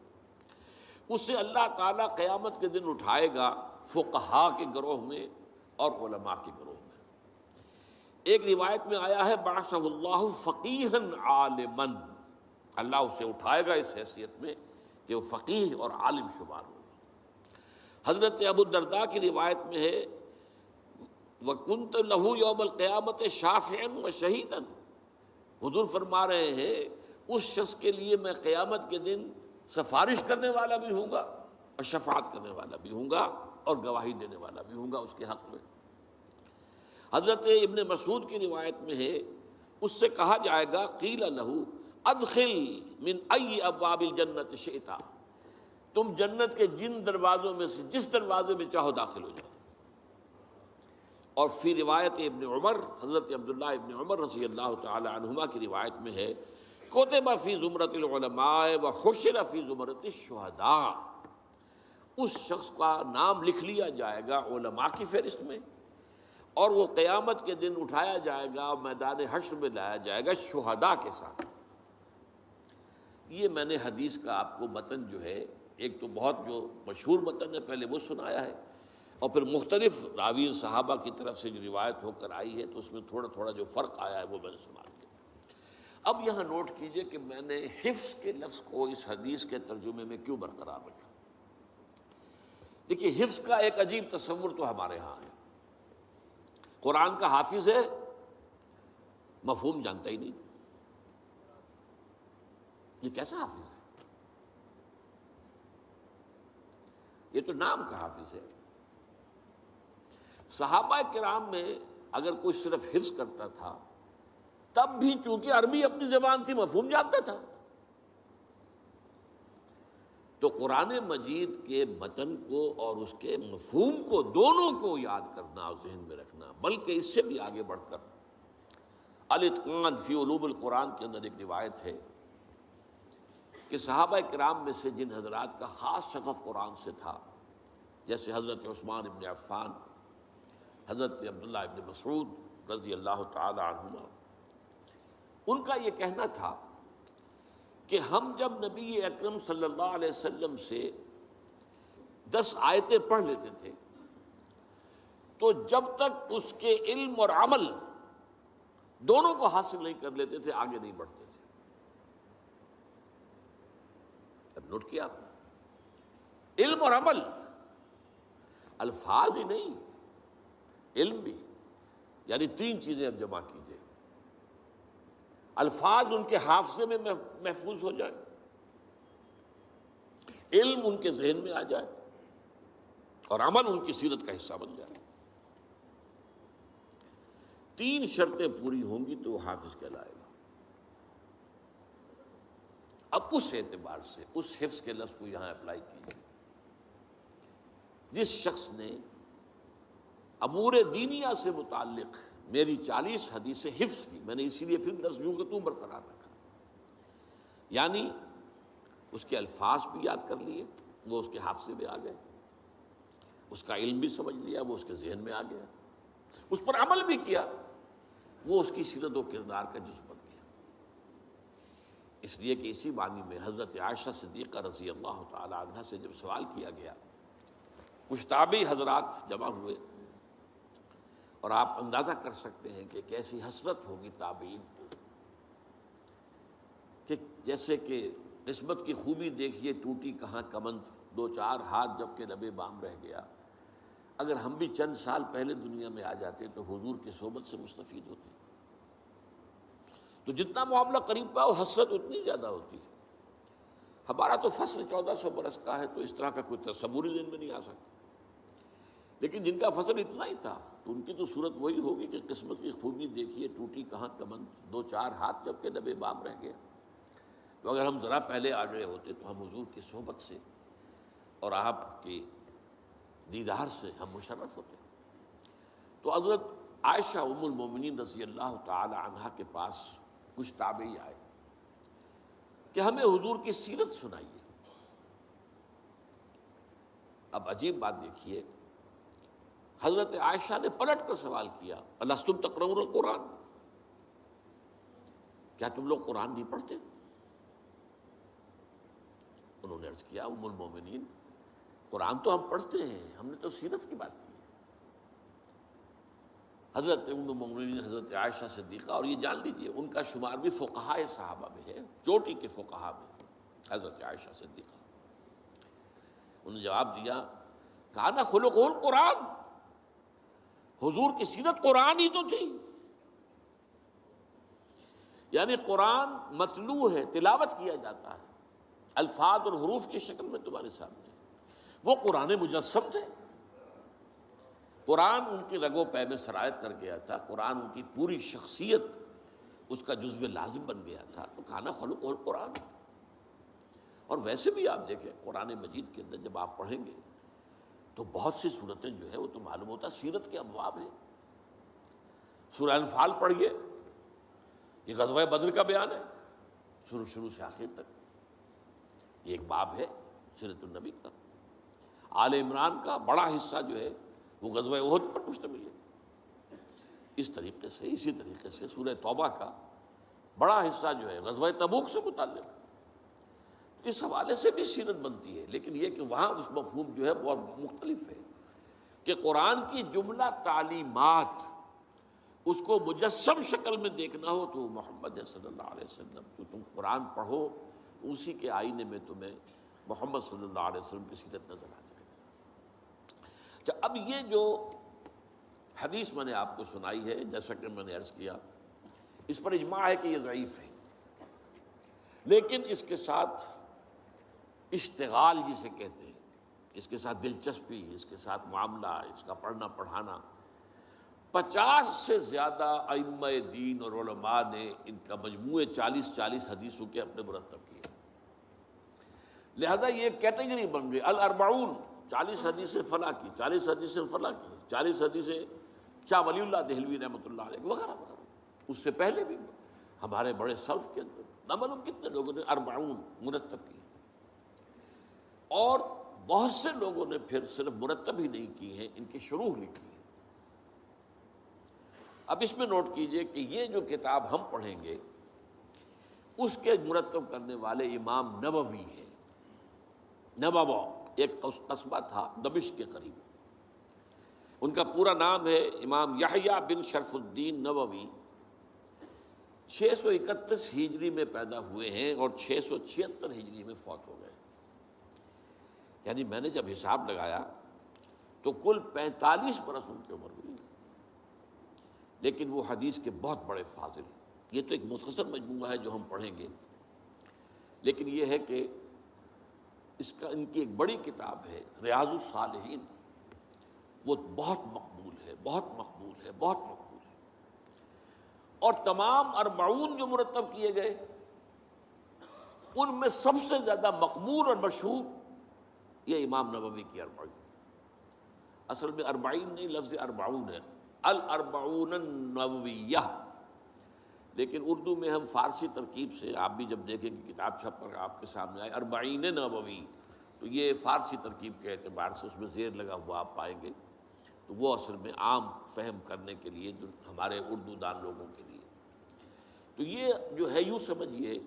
اس سے اللہ تعالیٰ قیامت کے دن اٹھائے گا فقہاء کے گروہ میں اور علماء کے گروہ میں. ایک روایت میں آیا ہے بعثہ اللہ فقیہا عالما، اللہ اسے اٹھائے گا اس حیثیت میں کہ وہ فقیہ اور عالم شمار ہو. حضرت ابو الدرداء کی روایت میں ہے وَكُنْتَ لَهُ يَوْمَ الْقِيَامَةِ شَافِعًا وَشَهِيدًا. حضور فرما رہے ہیں اس شخص کے لیے میں قیامت کے دن سفارش کرنے والا بھی ہوں گا اور شفاعت کرنے والا بھی ہوں گا اور گواہی دینے والا بھی ہوں گا اس کے حق میں. حضرت ابن مسعود کی روایت میں ہے اس سے کہا جائے گا قیل لہ ادخل من ای ابواب الجنت شئت، تم جنت کے جن دروازوں میں سے جس دروازے میں چاہو داخل ہو جاؤ. اور فی روایت ابن عمر، حضرت عبداللہ ابن عمر رضی اللہ تعالی عنہما کی روایت میں ہے کتب فی زمرۃ العلماء وحشر فی زمرۃ الشہداء. اس شخص کا نام لکھ لیا جائے گا علماء کی فہرست میں، اور وہ قیامت کے دن اٹھایا جائے گا، میدان حشر میں لایا جائے گا شہداء کے ساتھ. یہ میں نے حدیث کا آپ کو متن جو ہے، ایک تو بہت جو مشہور متن ہے پہلے وہ سنایا ہے، اور پھر مختلف راوی صحابہ کی طرف سے جو روایت ہو کر آئی ہے تو اس میں تھوڑا تھوڑا جو فرق آیا ہے وہ میں نے سنا دیا. اب یہاں نوٹ کیجئے کہ میں نے حفظ کے لفظ کو اس حدیث کے ترجمے میں کیوں برقرار رکھا. دیکھیے حفظ کا ایک عجیب تصور تو ہمارے ہاں ہے. قرآن کا حافظ ہے، مفہوم جانتا ہی نہیں، یہ کیسا حافظ ہے؟ یہ تو نام کا حافظ ہے. صحابہ کرام میں اگر کوئی صرف حفظ کرتا تھا تب بھی چونکہ عربی اپنی زبان تھی مفہوم جانتا تھا. تو قرآن مجید کے متن کو اور اس کے مفہوم کو دونوں کو یاد کرنا اور ذہن میں رکھنا، بلکہ اس سے بھی آگے بڑھ کر الاتقان فی علوم القرآن کے اندر ایک روایت ہے کہ صحابہ کرام میں سے جن حضرات کا خاص شغف قرآن سے تھا، جیسے حضرت عثمان ابن عفان، حضرت عبداللہ ابن مسعود رضی اللہ تعالی عنہما، ان کا یہ کہنا تھا کہ ہم جب نبی اکرم صلی اللہ علیہ وسلم سے 10 آیتیں پڑھ لیتے تھے تو جب تک اس کے علم اور عمل دونوں کو حاصل نہیں کر لیتے تھے آگے نہیں بڑھتے تھے. اب نوٹ کیا آپ نے؟ علم اور عمل، الفاظ ہی نہیں، علم بھی، یعنی 3 چیزیں اب جمع کیجئے. الفاظ ان کے حافظے میں محفوظ ہو جائے، علم ان کے ذہن میں آ جائے، اور عمل ان کی سیرت کا حصہ بن جائے. 3 شرطیں پوری ہوں گی تو وہ حافظ کہلائے گا. اب اس اعتبار سے اس حفظ کے لفظ کو یہاں اپلائی کیجیے. جس شخص نے امور دینیہ سے متعلق میری 40 حدیثیں حفظ کی، میں نے اسی لیے پھر نسجوں کو برقرار رکھا، یعنی اس کے الفاظ بھی یاد کر لیے، وہ اس کے حافظے میں آ گئے، اس کا علم بھی سمجھ لیا، وہ اس کے ذہن میں آ گیا، اس پر عمل بھی کیا، وہ اس کی سیرت و کردار کا جز بن گیا. اس لیے کہ اسی معنی میں حضرت عائشہ صدیقہ رضی اللہ تعالی عنہا سے جب سوال کیا گیا، کچھ تابعی حضرات جمع ہوئے، اور آپ اندازہ کر سکتے ہیں کہ کیسی حسرت ہوگی تابعین کو، کہ جیسے کہ قسمت کی خوبی دیکھیے ٹوٹی کہاں کمند، 2-4 ہاتھ جب کہ لبے بام رہ گیا. اگر ہم بھی چند سال پہلے دنیا میں آ جاتے تو حضور کی صحبت سے مستفید ہوتے. تو جتنا معاملہ قریب کا ہو حسرت اتنی زیادہ ہوتی ہے. ہمارا تو فصل 1400 برس کا ہے تو اس طرح کا کوئی تصور ہی دن میں نہیں آ سکتا، لیکن جن کا فصل اتنا ہی تھا تو ان کی تو صورت وہی ہوگی کہ قسمت کی خوبی دیکھیے ٹوٹی کہاں کمند، 2-4 ہاتھ جب کہ لبے بام رہ گیا. تو اگر ہم ذرا پہلے آ گئے ہوتے تو ہم حضور کی صحبت سے اور آپ کی دیدار سے ہم مشرف ہوتے. تو حضرت عائشہ ام المومنین رضی اللہ تعالی عنہا کے پاس کچھ تابعی آئے کہ ہمیں حضور کی سیرت سنائیے. اب عجیب بات دیکھیے، حضرت عائشہ نے پلٹ کر سوال کیا، الستم تقرؤون القرآن، کیا تم لوگ قرآن نہیں پڑھتے؟ انہوں نے عرض کیا، ام المومنین قرآن تو ہم پڑھتے ہیں، ہم نے تو سیرت کی بات کی. حضرت ام المومنین حضرت عائشہ صدیقہ، اور یہ جان لیجیے ان کا شمار بھی فقہائے صحابہ میں ہے، چوٹی کے فقہا میں حضرت عائشہ صدیقہ. انہوں نے جواب دیا، کان خلقہ القرآن، حضور کی سیرت قرآن ہی تو تھی. یعنی قرآن متلو ہے، تلاوت کیا جاتا ہے، الفاظ اور حروف کی شکل میں تمہارے سامنے. وہ قرآن مجسم تھے، قرآن ان کی رگ و پے میں سرایت کر گیا تھا، قرآن ان کی پوری شخصیت اس کا جزو لازم بن گیا تھا. تو کھانا خلق اور قرآن. اور ویسے بھی آپ دیکھیں قرآن مجید کے اندر جب آپ پڑھیں گے تو بہت سی صورتیں جو ہے وہ تو معلوم ہوتا سیرت کے ابواب ہیں. سورہ انفال پڑھیے، یہ غزوہ بدر کا بیان ہے شروع سے آخر تک. یہ ایک باب ہے سیرت النبی کا. آل عمران کا بڑا حصہ جو ہے وہ غزوہ احد پر مشتمل ہے. اسی طریقے سے سورہ توبہ کا بڑا حصہ جو ہے غزوہ تبوک سے متعلق ہے. اس حوالے سے بھی سیرت بنتی ہے، لیکن یہ کہ وہاں اس مفہوم جو ہے بہت مختلف ہے کہ قرآن کی جملہ تعلیمات اس کو مجسم شکل میں دیکھنا ہو تو محمد صلی اللہ علیہ وسلم. تو تم قرآن پڑھو، اسی کے آئینے میں تمہیں محمد صلی اللہ علیہ وسلم کی سیرت نظر آ جائے گی. اچھا، اب یہ جو حدیث میں نے آپ کو سنائی ہے، جیسا کہ میں نے عرض کیا، اس پر اجماع ہے کہ یہ ضعیف ہے، لیکن اس کے ساتھ اشتغال جسے کہتے ہیں، اس کے ساتھ دلچسپی، اس کے ساتھ معاملہ، اس کا پڑھنا پڑھانا، 50 سے زیادہ ائمہ دین اور علماء نے ان کا مجموعے 40 حدیثوں کے اپنے مرتب کیے، لہذا یہ کیٹیگری بن گئی الاربعون، 40 حدیثیں فلاں کی، 40 حدیثیں فلاں کی، 40 حدیثیں شاہ ولی اللہ دہلوی رحمۃ اللہ علیہ وغیرہ وغیرہ۔ اس سے پہلے بھی ہمارے بڑے سلف کے اندر نہ معلوم کتنے لوگوں نے 40 مرتب کی، اور بہت سے لوگوں نے پھر صرف مرتب ہی نہیں کی ہیں، ان کی شروح لکھی ہے۔ اب اس میں نوٹ کیجئے کہ یہ جو کتاب ہم پڑھیں گے اس کے مرتب کرنے والے امام نووی ہیں۔ نووہ ایک قصبہ تھا دمشق کے قریب، ان کا پورا نام ہے امام یحییٰ بن شرف الدین نووی۔ 631 ہجری میں پیدا ہوئے ہیں اور 676 ہجری میں فوت ہو گئے، یعنی میں نے جب حساب لگایا تو کل 45 برس ان کی عمر ہوئی، لیکن وہ حدیث کے بہت بڑے فاضل۔ یہ تو ایک مختصر مجموعہ ہے جو ہم پڑھیں گے، لیکن یہ ہے کہ ان کی ایک بڑی کتاب ہے ریاض الصالحین، وہ بہت مقبول ہے، بہت مقبول ہے، بہت مقبول ہے۔ اور تمام 40 جو مرتب کیے گئے ان میں سب سے زیادہ مقبول اور مشہور یہ امام نووی کی 40۔ اصل میں 40 نہیں، لفظ 40 ہے، الاربعون النوویہ، لیکن اردو میں ہم فارسی ترکیب سے، آپ بھی جب دیکھیں کہ کتاب چھپ کر آپ کے سامنے آئے 40 نووی، تو یہ فارسی ترکیب کے اعتبار سے اس میں زیر لگا ہوا آپ پائیں گے، تو وہ اصل میں عام فہم کرنے کے لیے جو ہمارے اردو دان لوگوں کے لیے، تو یہ جو ہے یوں سمجھیے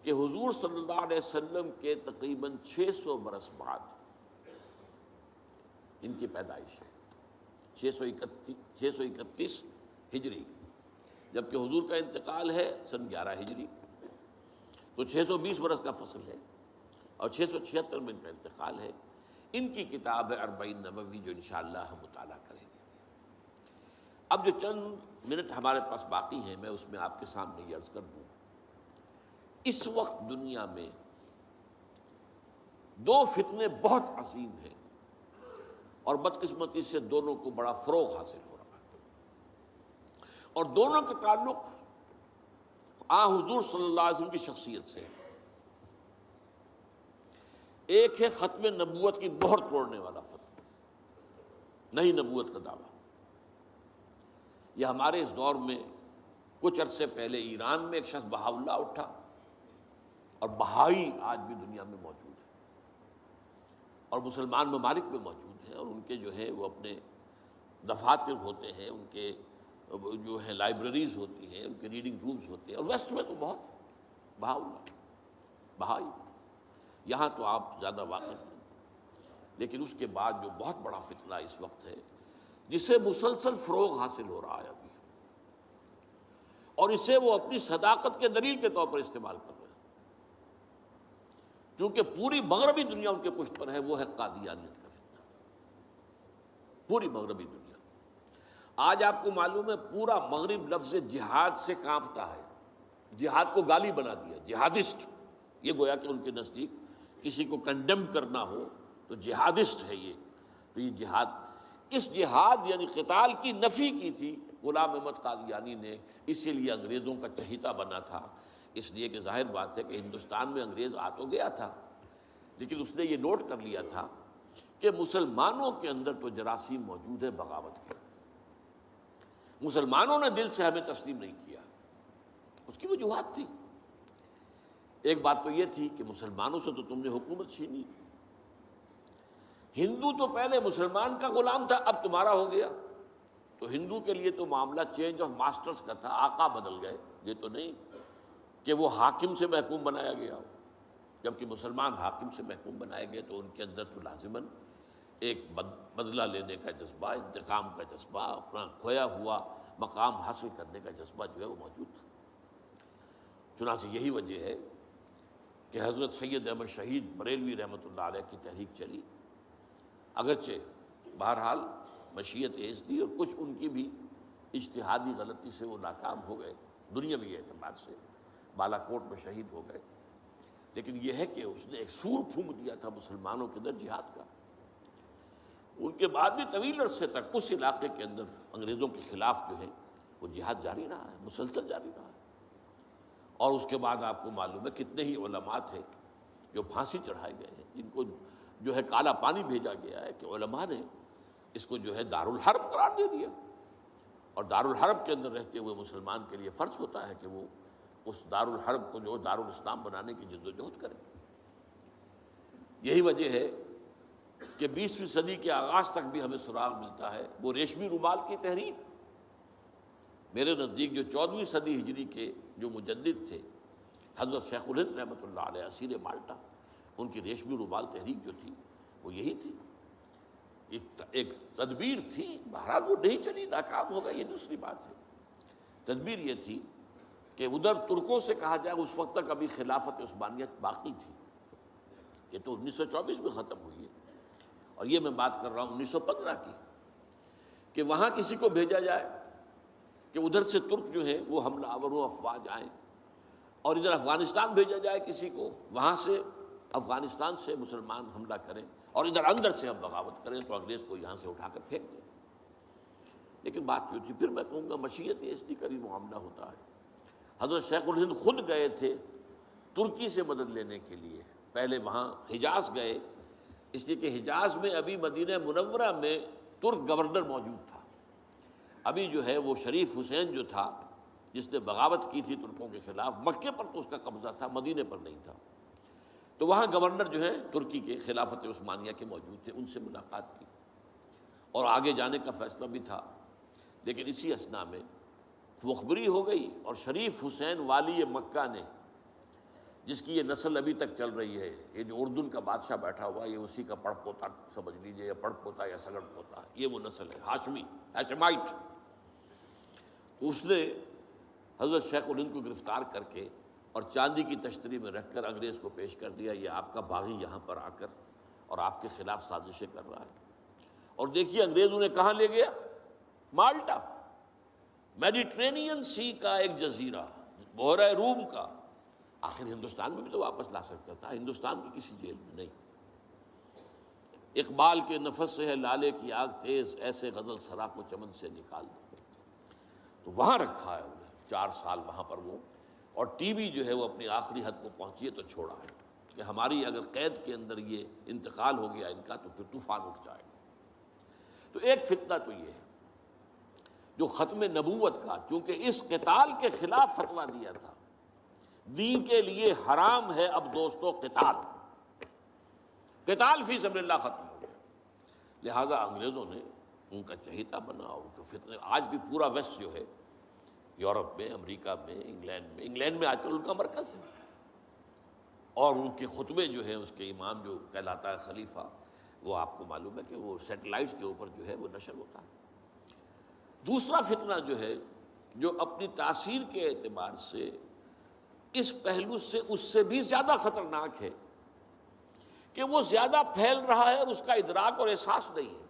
کہ حضور صلی اللہ علیہ وسلم کے تقریباً 600 برس بعد ان کی پیدائش ہے، 631 ہجری، جبکہ حضور کا انتقال ہے سن 11 ہجری، تو 620 برس کا فصل ہے، اور 676 میں ان کا انتقال ہے۔ ان کی کتاب ہے 40 نووی جو انشاءاللہ ہم مطالعہ کریں گے۔ اب جو چند منٹ ہمارے پاس باقی ہیں میں اس میں آپ کے سامنے یہ عرض کر دوں، اس وقت دنیا میں 2 فتنے بہت عظیم ہیں، اور بدقسمتی سے دونوں کو بڑا فروغ حاصل ہو رہا ہے، اور دونوں کے تعلق حضور صلی اللہ علیہ وسلم کی شخصیت سے۔ ایک ہے ختم نبوت کی مہر توڑنے والا فتویٰ، نئی نبوت کا دعویٰ۔ یہ ہمارے اس دور میں کچھ عرصے پہلے ایران میں ایک شخص بہاؤاللہ اٹھا، اور بہائی آج بھی دنیا میں موجود ہے، اور مسلمان ممالک میں موجود ہیں، اور ان کے جو ہے وہ اپنے دفاتر ہوتے ہیں، ان کے جو ہے لائبریریز ہوتی ہیں، ان کے ریڈنگ رومز ہوتے ہیں، اور ویسٹ میں تو بہت بہاؤاللہ بہائی، یہاں تو آپ زیادہ واقف ہیں، لیکن اس کے بعد جو بہت بڑا فتنہ اس وقت ہے جسے مسلسل فروغ حاصل ہو رہا ہے ابھی، اور اسے وہ اپنی صداقت کے دلیل کے طور پر استعمال کر رہے ہیں، کیونکہ پوری مغربی دنیا ان کے پشت پر ہے، وہ ہے قادیانیت کا فتنہ، پوری مغربی دنیا۔ آج آپ کو معلوم ہے پورا مغرب لفظ جہاد سے کانپتا ہے، جہاد کو گالی بنا دیا، جہادسٹ، یہ گویا کہ ان کے نزدیک کسی کو کنڈیم کرنا ہو تو جہادسٹ ہے یہ، تو یہ جہاد، اس جہاد یعنی قتال کی نفی کی تھی غلام احمد قادیانی نے، اسی لیے انگریزوں کا چہیتا بنا تھا، اس لیے کہ ظاہر بات ہے کہ ہندوستان میں انگریز آ تو گیا تھا، لیکن اس نے یہ نوٹ کر لیا تھا کہ مسلمانوں کے اندر تو جراثیم موجود ہے بغاوت کے، مسلمانوں نے دل سے ہمیں تسلیم نہیں کیا، اس کی وجوہات تھی۔ ایک بات تو یہ تھی کہ مسلمانوں سے تو تم نے حکومت چھینی، ہندو تو پہلے مسلمان کا غلام تھا، اب تمہارا ہو گیا، تو ہندو کے لیے تو معاملہ چینج آف ماسٹرز کا تھا، آقا بدل گئے، یہ تو نہیں کہ وہ حاکم سے محکوم بنایا گیا ہو، جبکہ مسلمان حاکم سے محکوم بنائے گئے تو ان کے اندر تو لازماً ایک بدلہ لینے کا جذبہ، انتقام کا جذبہ، اپنا کھویا ہوا مقام حاصل کرنے کا جذبہ جو ہے وہ موجود تھا۔ چنانچہ یہی وجہ ہے کہ حضرت سید احمد شہید بریلوی رحمۃ اللہ علیہ کی تحریک چلی، اگرچہ بہرحال مشیت ایز دی، اور کچھ ان کی بھی اجتہادی غلطی سے وہ ناکام ہو گئے، دنیاوی اعتبار سے بالا کوٹ میں شہید ہو گئے، لیکن یہ ہے کہ اس نے ایک سور پھونک دیا تھا مسلمانوں کے اندر جہاد کا۔ ان کے بعد بھی طویل عرصے تک اس علاقے کے اندر انگریزوں کے خلاف جو ہے وہ جہاد جاری رہا ہے، مسلسل جاری رہا ہے۔ اور اس کے بعد آپ کو معلوم ہے کتنے ہی علماء تھے جو پھانسی چڑھائے گئے ہیں، جن کو جو ہے کالا پانی بھیجا گیا ہے کہ علماء نے اس کو جو ہے دارالحرب قرار دے دیا، اور دارالحرب کے اندر رہتے ہوئے مسلمان کے لیے فرض ہوتا ہے کہ وہ اس دارالحرب کو جو دارالاسلام بنانے کی جد و جہد کرے۔ یہی وجہ ہے کہ 20ویں صدی کے آغاز تک بھی ہمیں سراغ ملتا ہے وہ ریشمی رومال کی تحریک۔ میرے نزدیک جو 14ویں صدی ہجری کے جو مجدد تھے حضرت شیخ الہند رحمۃ اللہ علیہ اسیر مالٹا، ان کی ریشمی رومال تحریک جو تھی وہ یہی تھی، ایک تدبیر تھی، بہرحال وہ نہیں چلی، ناکام ہو گئی، یہ دوسری بات ہے۔ تدبیر یہ تھی کہ ادھر ترکوں سے کہا جائے اس وقت تک ابھی خلافت عثمانیت باقی تھی، یہ تو 1924 میں ختم ہوئی ہے، اور یہ میں بات کر رہا ہوں 1915 کی، کہ وہاں کسی کو بھیجا جائے کہ ادھر سے ترک جو ہے وہ حملہ آور افواج آئیں، اور ادھر افغانستان بھیجا جائے کسی کو، وہاں سے افغانستان سے مسلمان حملہ کریں اور ادھر اندر سے ہم بغاوت کریں تو انگریز کو یہاں سے اٹھا کر پھینک دیں۔ لیکن بات جو تھی، پھر میں کہوں گا مشیت ایسی کا بھی معاملہ ہوتا ہے۔ حضرت شیخ الہند خود گئے تھے ترکی سے مدد لینے کے لیے، پہلے وہاں حجاز گئے، اس لیے کہ حجاز میں ابھی مدینہ منورہ میں ترک گورنر موجود تھا، ابھی جو ہے وہ شریف حسین جو تھا جس نے بغاوت کی تھی ترکوں کے خلاف، مکے پر تو اس کا قبضہ تھا، مدینے پر نہیں تھا، تو وہاں گورنر جو ہے ترکی کے خلافت عثمانیہ کے موجود تھے، ان سے ملاقات کی اور آگے جانے کا فیصلہ بھی تھا۔ لیکن اسی اثنا میں مخبری ہو گئی، اور شریف حسین والی مکہ نے، جس کی یہ نسل ابھی تک چل رہی ہے، یہ جو اردن کا بادشاہ بیٹھا ہوا، یہ اسی کا پڑ پوتا سمجھ لیجئے، یا پڑ پوتا یا سگڑ پوتا، یہ وہ نسل ہے ہاشمی، ہاشمائٹ۔ اس نے حضرت شیخ الہند کو گرفتار کر کے اور چاندی کی تشتری میں رکھ کر انگریز کو پیش کر دیا، یہ آپ کا باغی یہاں پر آ کر اور آپ کے خلاف سازشیں کر رہا ہے۔ اور دیکھیے انگریز انہیں کہاں لے گیا، مالٹا، میڈیٹرینین سی کا ایک جزیرہ، بحیرہ روم کا۔ آخر ہندوستان میں بھی تو واپس لا سکتا تھا، ہندوستان کی کسی جیل میں نہیں۔ اقبال کے نفس سے ہے لالے کی آگ تیز، ایسے غزل سرا کو چمن سے نکال دو، تو وہاں رکھا ہے انہیں 4 سال وہاں پر وہ، اور ٹی وی جو ہے وہ اپنی آخری حد کو پہنچی ہے تو چھوڑا ہے کہ ہماری اگر قید کے اندر یہ انتقال ہو گیا ان کا تو پھر طوفان اٹھ جائے گا۔ تو ایک فتنہ تو یہ ہے جو ختم نبوت کا، چونکہ اس قتال کے خلاف فتویٰ دیا تھا، دین کے لیے حرام ہے اب دوستو قتال، قتال فی سبیل اللہ ختم ہو گیا، لہذا انگریزوں نے ان کا چہیتا بنا، اور ان کے فتنے آج بھی پورا ویسٹ جو ہے، یورپ میں، امریکہ میں، انگلینڈ میں آج کل ان کا مرکز ہے، اور ان کے خطبے جو ہیں اس کے امام جو کہلاتا ہے خلیفہ، وہ آپ کو معلوم ہے کہ وہ سیٹلائٹس کے اوپر جو ہے وہ نشر ہوتا ہے۔ دوسرا فتنہ جو ہے، جو اپنی تاثیر کے اعتبار سے اس پہلو سے اس سے بھی زیادہ خطرناک ہے کہ وہ زیادہ پھیل رہا ہے اور اس کا ادراک اور احساس نہیں ہے۔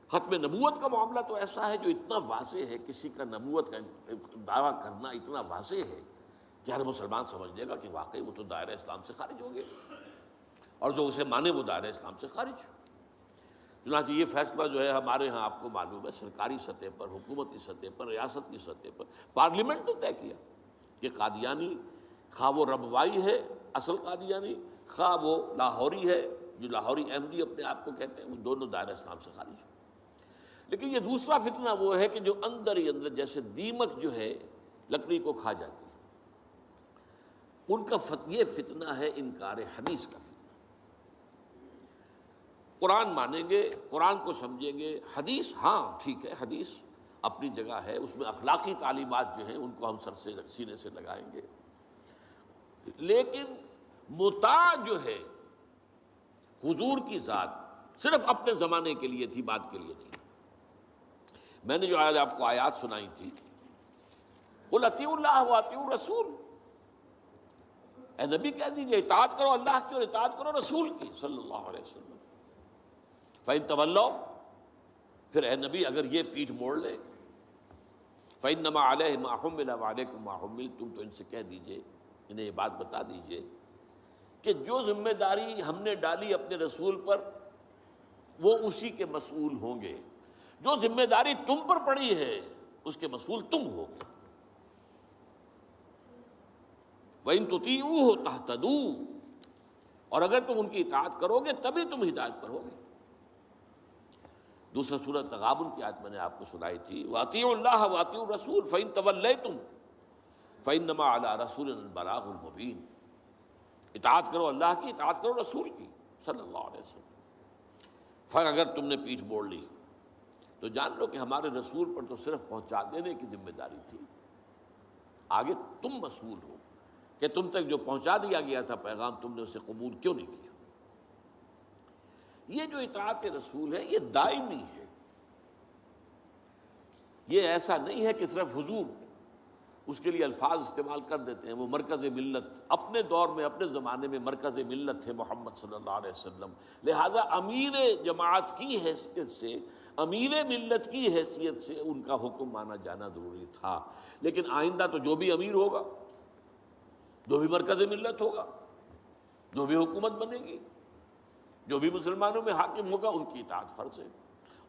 ختم نبوت کا معاملہ تو ایسا ہے جو اتنا واضح ہے، کسی کا نبوت کا دعویٰ کرنا اتنا واضح ہے کہ ہر مسلمان سمجھ لے گا کہ واقعی وہ تو دائرہ اسلام سے خارج ہو گئے، اور جو اسے مانے وہ دائرہ اسلام سے خارج۔ چنانچہ یہ فیصلہ جو ہے ہمارے ہاں آپ کو معلوم ہے سرکاری سطح پر، حکومتی سطح پر، ریاست کی سطح پر، پارلیمنٹ نے طے کیا کہ قادیانی خواہ وہ ربوائی ہے اصل قادیانی، خواہ وہ لاہوری ہے جو لاہوری احمدی اپنے آپ کو کہتے ہیں، وہ دونوں دائرہ اسلام سے خارج ہیں۔ لیکن یہ دوسرا فتنہ وہ ہے کہ جو اندر ہی اندر جیسے دیمک جو ہے لکڑی کو کھا جاتی ہے، ان کا یہ فتنہ ہے انکار حدیث کا فتنہ۔ قرآن مانیں گے، قرآن کو سمجھیں گے، حدیث ہاں ٹھیک ہے، حدیث اپنی جگہ ہے، اس میں اخلاقی تعلیمات جو ہیں ان کو ہم سر سے سینے سے لگائیں گے، لیکن مطاع جو ہے حضور کی ذات صرف اپنے زمانے کے لیے تھی، بعد کے لیے نہیں۔ میں نے جو آج آپ کو آیات سنائی تھی، قل اطیعوا اللہ واطیعوا الرسول، اے نبی کہہ دیجیے اطاعت کرو اللہ کی اور اطاعت کرو رسول کی صلی اللہ علیہ وسلم۔ فَإِن تَوَلَّوْا، پھر اے نبی اگر یہ پیٹھ موڑ لے، فَإِنَّمَا عَلَيْهِ مَا حُمِّلَ وَعَلَيْكُمْ مَا حُمِّلْتُمْ، تو ان سے کہہ دیجیے، انہیں یہ بات بتا دیجیے کہ جو ذمہ داری ہم نے ڈالی اپنے رسول پر وہ اسی کے مسئول ہوں گے. جو ذمہ داری تم پر پڑی ہے اس کے مسئول تم ہوگے. وَإِن تُطِيعُوهُ تَهْتَدُوا، اور اگر تم ان کی اطاعت کرو گے تبھی تم ہدایت پر ہوگے. دوسرا سورۃ تغابن کی آیت میں نے آپ کو سنائی تھی، وَأَطِيعُوا اللَّهَ وَأَطِيعُوا الرَّسُولَ فَإِن تَوَلَّيْتُمْ فَإِنَّمَا عَلَىٰ رَسُولِنَا الْبَلَاغُ الْمُبِينُ. اطاعت کرو اللہ کی، اطاعت کرو رسول کی صلی اللہ علیہ وسلم. اگر تم نے پیٹھ موڑ لی تو جان لو کہ ہمارے رسول پر تو صرف پہنچا دینے کی ذمہ داری تھی، آگے تم مسئول ہو کہ تم تک جو پہنچا دیا گیا تھا پیغام تم نے اسے قبول کیوں نہیں کیا. یہ جو اطاعت رسول ہے یہ دائمی ہے، یہ ایسا نہیں ہے کہ صرف حضور اس کے لیے الفاظ استعمال کر دیتے ہیں. وہ مرکز ملت اپنے دور میں اپنے زمانے میں مرکز ملت تھے محمد صلی اللہ علیہ وسلم، لہذا امیر جماعت کی حیثیت سے، امیر ملت کی حیثیت سے ان کا حکم مانا جانا ضروری تھا. لیکن آئندہ تو جو بھی امیر ہوگا، جو بھی مرکز ملت ہوگا، جو بھی حکومت بنے گی، جو بھی مسلمانوں میں حاکم ہوگا، ان کی اطاعت فرض ہے.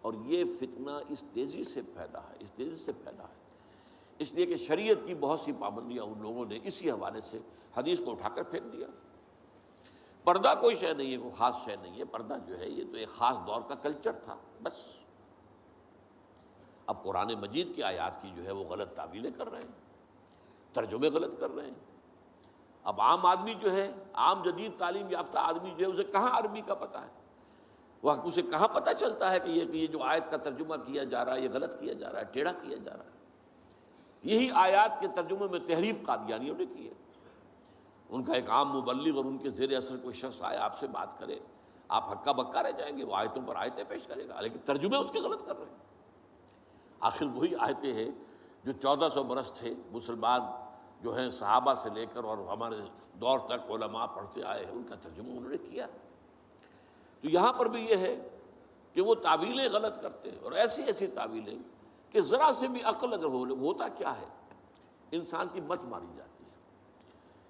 اور یہ فتنہ اس تیزی سے پھیلا ہے، اس تیزی سے پھیلا ہے، اس لیے کہ شریعت کی بہت سی پابندیاں ان لوگوں نے اسی حوالے سے حدیث کو اٹھا کر پھینک دیا. پردہ کوئی شے نہیں ہے، کوئی خاص شے نہیں ہے. پردہ جو ہے یہ تو ایک خاص دور کا کلچر تھا بس. اب قرآن مجید کی آیات کی جو ہے وہ غلط تعویلیں کر رہے ہیں، ترجمے غلط کر رہے ہیں. اب عام آدمی جو ہے، عام جدید تعلیم یافتہ آدمی جو ہے، اسے کہاں عربی کا پتہ ہے؟ وہ اسے کہاں پتہ چلتا ہے کہ یہ جو آیت کا ترجمہ کیا جا رہا ہے یہ غلط کیا جا رہا ہے، ٹیڑھا کیا جا رہا ہے. یہی آیات کے ترجمے میں تحریف قادیانیوں نے کی ہے. ان کا ایک عام مبلغ اور ان کے زیر اثر کوئی شخص آئے آپ سے بات کرے، آپ ہکا بکا رہ جائیں گے. وہ آیتوں پر آیتیں پیش کرے گا لیکن ترجمے اس کے غلط کر رہے ہیں. آخر وہی آیتیں ہیں جو 1400 برس تھے مسلمان جو ہیں صحابہ سے لے کر اور ہمارے دور تک علماء پڑھتے آئے ہیں، ان کا ترجمہ انہوں نے کیا. تو یہاں پر بھی یہ ہے کہ وہ تعویلیں غلط کرتے ہیں، اور ایسی ایسی تعویلیں کہ ذرا سے بھی عقل اگر ہوتا کیا ہے، انسان کی مت ماری جاتی ہے.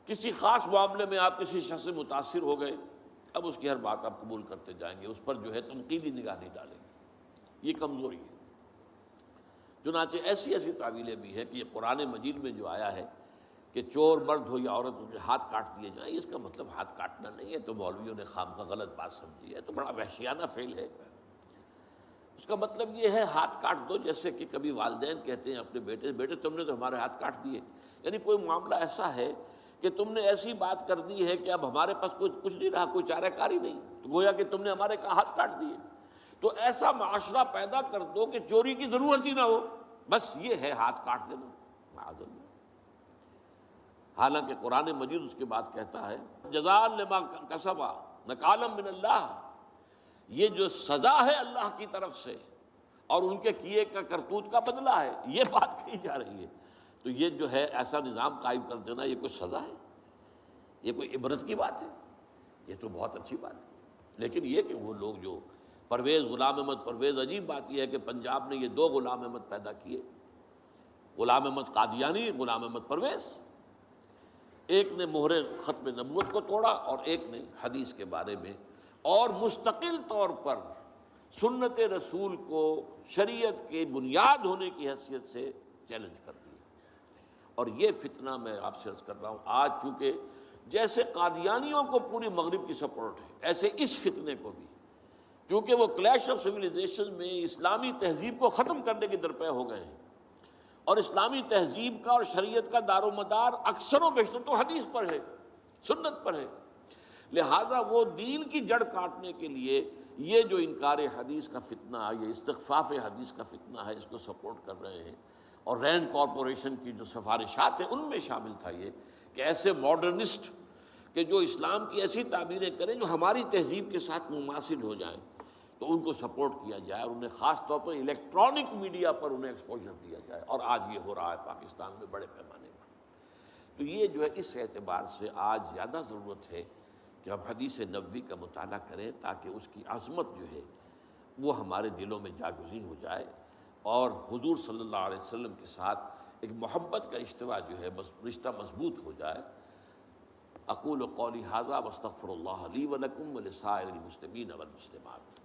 کسی خاص معاملے میں آپ کسی شخص سے متاثر ہو گئے، اب اس کی ہر بات آپ قبول کرتے جائیں گے، اس پر جو ہے تنقیدی نگاہ نہیں ڈالیں گے. یہ کمزوری ہے. چنانچہ ایسی ایسی تعویلیں بھی ہیں کہ یہ قرآن مجید میں جو آیا ہے کہ چور مرد ہو یا عورت ہو ہاتھ کاٹ دیے جائیں، اس کا مطلب ہاتھ کاٹنا نہیں ہے. تو مولویوں نے خامخواہ غلط بات سمجھی ہے، تو بڑا وحشیانہ فعل ہے. اس کا مطلب یہ ہے ہاتھ کاٹ دو، جیسے کہ کبھی والدین کہتے ہیں اپنے بیٹے تم نے تو ہمارے ہاتھ کاٹ دیے. یعنی کوئی معاملہ ایسا ہے کہ تم نے ایسی بات کر دی ہے کہ اب ہمارے پاس کچھ نہیں رہا، کوئی چارہ کاری نہیں، تو گویا کہ تم نے ہمارے ہاتھ کاٹ دیے. تو ایسا معاشرہ پیدا کر دو کہ چوری کی ضرورت ہی نہ ہو، بس یہ ہے ہاتھ کاٹ دینا. معاذ اللہ. حالانکہ قرآن مجید اس کے بعد کہتا ہے جزاء لما کسبا نکالا من اللہ، یہ جو سزا ہے اللہ کی طرف سے اور ان کے کیے کا کرتوت کا بدلہ ہے، یہ بات کہی جا رہی ہے. تو یہ جو ہے ایسا نظام قائم کر دینا، یہ کوئی سزا ہے؟ یہ کوئی عبرت کی بات ہے؟ یہ تو بہت اچھی بات ہے. لیکن یہ کہ وہ لوگ جو پرویز غلام احمد پرویز، عجیب بات یہ ہے کہ پنجاب نے یہ دو غلام احمد پیدا کیے، غلام احمد قادیانی، غلام احمد پرویز. ایک نے مہر ختم نبوت کو توڑا اور ایک نے حدیث کے بارے میں اور مستقل طور پر سنت رسول کو شریعت کے بنیاد ہونے کی حیثیت سے چیلنج کر دیا. اور یہ فتنہ میں آپ سے عرض کر رہا ہوں، آج چونکہ جیسے قادیانیوں کو پوری مغرب کی سپورٹ ہے، ایسے اس فتنے کو بھی، کیونکہ وہ کلیش آف سویلائزیشن میں اسلامی تہذیب کو ختم کرنے کے درپے ہو گئے ہیں، اور اسلامی تہذیب کا اور شریعت کا دار و مدار اکثر و بیشتر تو حدیث پر ہے، سنت پر ہے. لہذا وہ دین کی جڑ کاٹنے کے لیے یہ جو انکار حدیث کا فتنہ، یہ استخفاف حدیث کا فتنہ ہے، اس کو سپورٹ کر رہے ہیں. اور رینڈ کارپوریشن کی جو سفارشات ہیں ان میں شامل تھا یہ کہ ایسے ماڈرنسٹ کہ جو اسلام کی ایسی تعبیریں کریں جو ہماری تہذیب کے ساتھ مماثل ہو جائیں، تو ان کو سپورٹ کیا جائے اور انہیں خاص طور پر الیکٹرانک میڈیا پر انہیں ایکسپوجر دیا جائے. اور آج یہ ہو رہا ہے پاکستان میں بڑے پیمانے پر. تو یہ جو ہے اس اعتبار سے آج زیادہ ضرورت ہے کہ ہم حدیث نبوی کا مطالعہ کریں تاکہ اس کی عظمت جو ہے وہ ہمارے دلوں میں جاگزیں ہو جائے اور حضور صلی اللہ علیہ وسلم کے ساتھ ایک محبت کا اشتوا جو ہے رشتہ مضبوط ہو جائے. اقول قولی ھذا واستغفر اللہ لی ولکم ولسائر المسلمین والمسلمات.